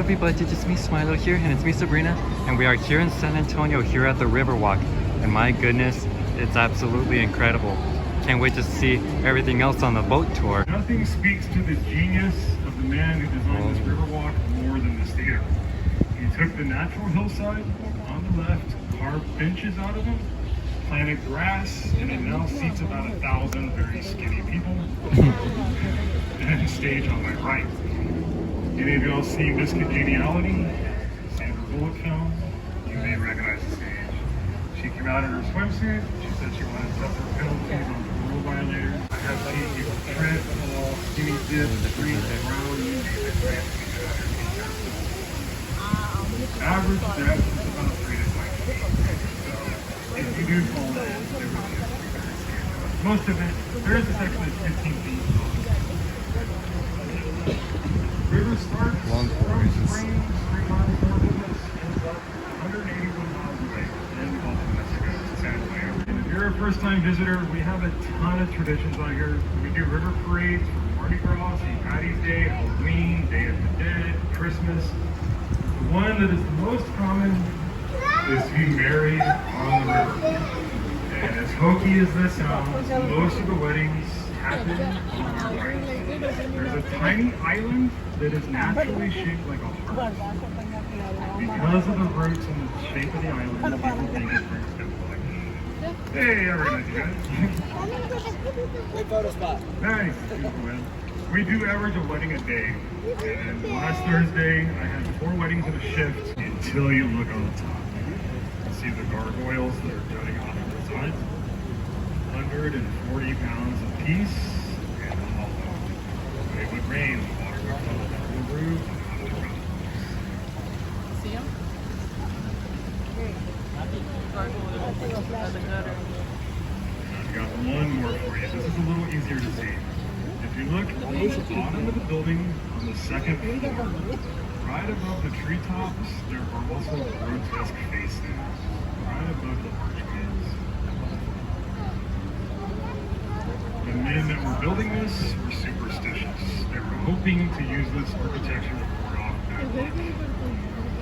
everybody, it's me Smilo here, and it's me Sabrina, and we are here in San Antonio, here at the Riverwalk, and my goodness, it's absolutely incredible. Can't wait to see everything else on the boat tour. Nothing speaks to the genius of the man who designed this Riverwalk more than this theater. He took the natural hillside on the left, carved benches out of them, planted grass, and it now seats about 1,000 very skinny people. And stage on my right. Any of y'all seen this congeniality? Saber bullet film? You may recognize the stage. She came out in her swimsuit. She said she wanted to suffer penalties on the rule violators. I have seen people trip, fall, skinny dip, street, round, you name it, right? Average depth is about 3 to 5 feet. So if you do fall in, it really is very scary. Most of it, there is a section that's 15 feet. River starts from spring, 3 miles north of us, ends up 181 miles away in the Gulf of Mexico, San Antonio. And if you're a first-time visitor, we have a ton of traditions out here. We do river parades for Mardi Gras, St. Patty's Day, Halloween, Day of the Dead, Christmas. The one that is the most common is to be married on the river. And as hokey as this sounds, most of the weddings happen on our right. There's a tiny island that is naturally shaped like a heart. Because of the roots and the shape of the island, people think it brings good luck. Hey, everybody, guys. Photo spot. Nice. We do average a wedding a day. And last Thursday, I had 4 weddings in a shift until you look on the top. You see the gargoyles that are jutting off to the sides. 140 pounds a piece. And hollow. It would rain, the water would fall down the roof and out of the road. See him? I've got one more for you. This is a little easier to see. If you look on the bottom of the building, on the second floor, right above the treetops, there are also grotesque faces, right above the archways. The men that were building this were superstitious. They were hoping to use this architecture to ward off bad luck.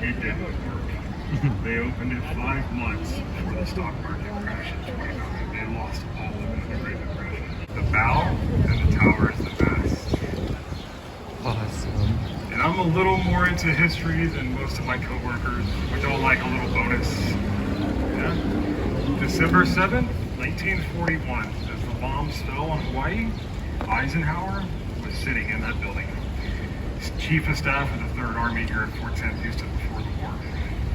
It didn't work. They opened it 5 months before the stock market crashed in 2009. They lost all of it in the Great Depression. The bow and the tower is the best. Awesome. And I'm a little more into history than most of my coworkers, which all like a little bonus. Yeah. December 7th, 1941, as the bombs fell on Hawaii, Eisenhower was sitting in that building. He's Chief of Staff of the 3rd Army here at Fort Sam Houston before the war.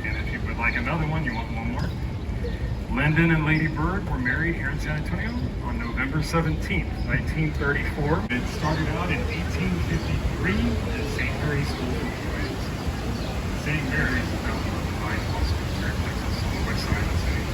And if you would like another one, you want one more? Lyndon and Lady Bird were married here in San Antonio on November 17th, 1934. It started out in 1853 at St. Mary's School for Boys. St. Mary's is about one of the highest schools here in Texas on the west side of the city.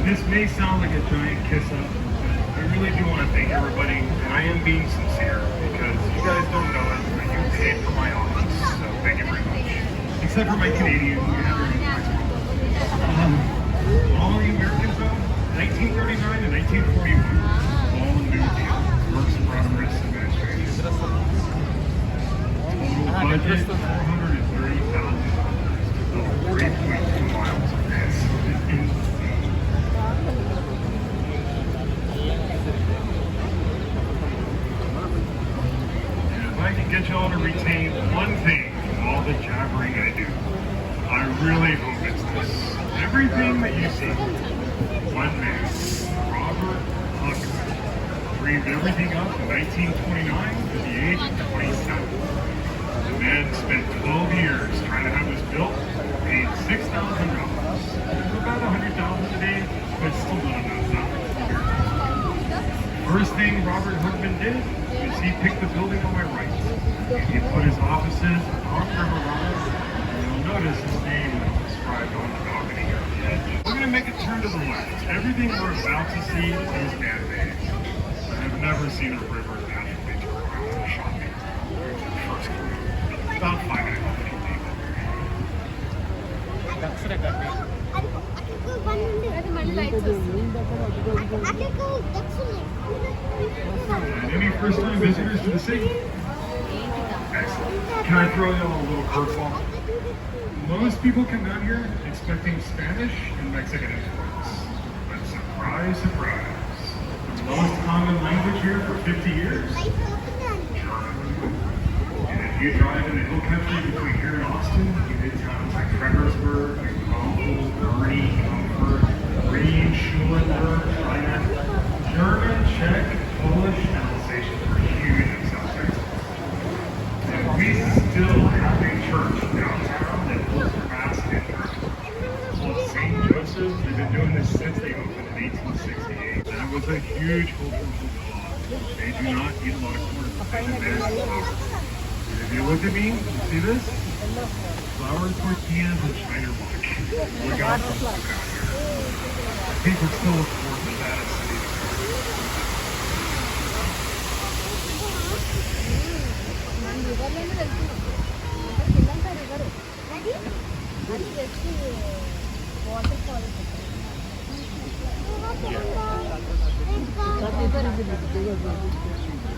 This may sound like a giant kiss up, but I really do want to thank everybody, and I am being sincere because you guys don't know it, but you paid for my office, so thank you very much. Except for my Canadian, you have your own tax problem. All the Americans though, 1939 to 1941, all the new deal, Works in Progress Administration. Total budget, $430,000, 3.2 miles of this. I can get y'all to retain one thing from all the jabbering I do. I really hope it's this. Everything that you see, one man, Robert Huckman, dreamed everything up in 1929 at the age of 27. The man spent 12 years trying to have this built, paid $6,000. About $100,000 a day, but still not enough. First thing Robert Hookman did is he picked the building on my right. And he put his offices on River Road, and you'll notice his name is inscribed on the balcony here at the edge. We're going to make a turn to the left. Everything we're about to see is man-made. I've never seen a river naturally turn around and shot me. First one. About 5.5 feet deep. And any first-time visitors to the city? Excellent. Can I throw you a little curveball? Most people come down here expecting Spanish and Mexican influence. But surprise, surprise. The most common language here for 50 years? German. And if you drive in the hill country between here and Austin, you hit towns like Fredericksburg, McConnell, Bernie, Comfort, Green, Schulenburg, China. German, Czech, Polish, and Alsatian were huge in South Texas. And we still have a church downtown that holds their mass in German. Called St. Joseph's. They've been doing this since they opened in 1868. And it was a huge cultural phenomenon. They do not eat a lot of corn. They demand flour. And if you look at me, you see this? Flour tortillas and Schneider Mark. Look out for them out here. I think we're still a fourth of that city.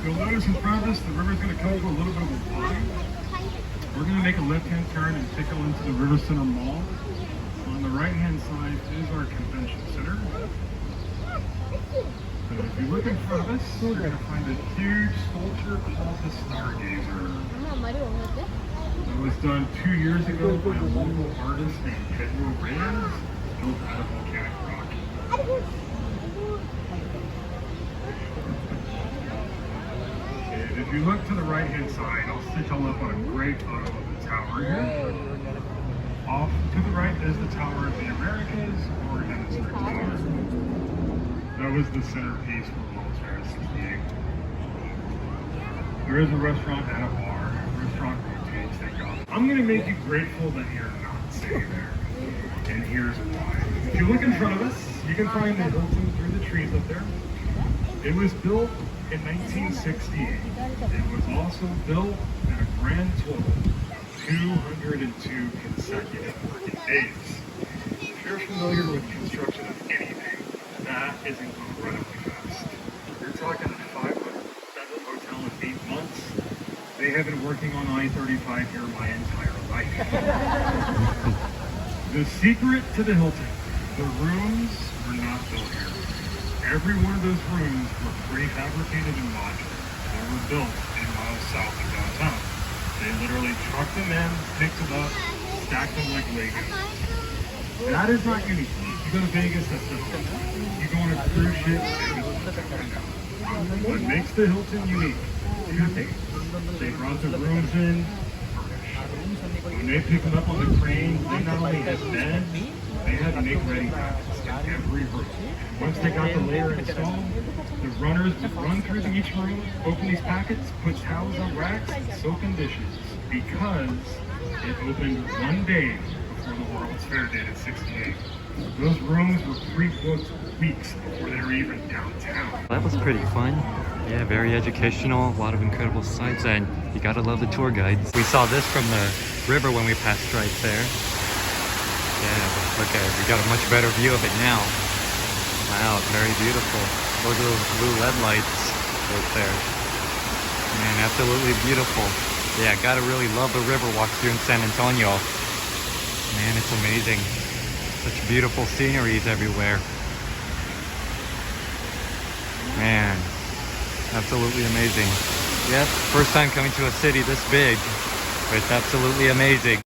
You'll notice in front of us, the river's going to come to a little bit of a line. We're going to make a left-hand turn and tickle into the River Center Mall. On the right-hand side is our convention center. So if you look in front of us, you're going to find a huge sculpture called the Stargazer. It was done 2 years ago by a local artist named Pedro Reyes, built out of volcanic rock. And if you look to the right-hand side, I'll stitch all up on a great photo of the tower here. Off to the right is the Tower of the Americas, or Hemisphere Tower. That was the centerpiece for World's Fair 68. There is a restaurant and a bar. The restaurant rotates, thank God. I'm going to make you grateful that you're not sitting there. And here's why. If you look in front of us, you can find the Hilton through the trees up there. It was built in 1968. It was also built in a grand total 202 consecutive working days. If you're familiar with construction of anything, that is incredibly fast. You're talking a 500-bedroom hotel in 8 months. They have been working on I-35 here my entire life. The secret to the Hilton, the rooms were not built here. Every one of those rooms were prefabricated and modular. They were built in miles south of downtown. They literally trucked them in, picked them up, stacked them like Legos. That is not unique. You go to Vegas, that's different. You go on a cruise ship, what makes the Hilton unique? Two things. They brought the rooms in furnished. When they pick them up on the crane, they not only had beds, they had make-ready packets in every room. Once they got the layer installed, the runners would run through each room, open these packets, put towels on racks, and soap in dishes. Because it opened one day before the World's Fair did in 68. Those rooms were pre-booked weeks before they were even downtown. That was pretty fun. Yeah, very educational, a lot of incredible sights, and you gotta love the tour guides. We saw this from the river when we passed right there. Yeah, look at it, we got a much better view of it now. Wow, it's very beautiful. Look at those blue LED lights right there. Man, absolutely beautiful. Yeah, gotta really love the river walks here in San Antonio. Man, it's amazing. Such beautiful sceneries everywhere. Man, absolutely amazing. Yep, first time coming to a city this big, but it's absolutely amazing.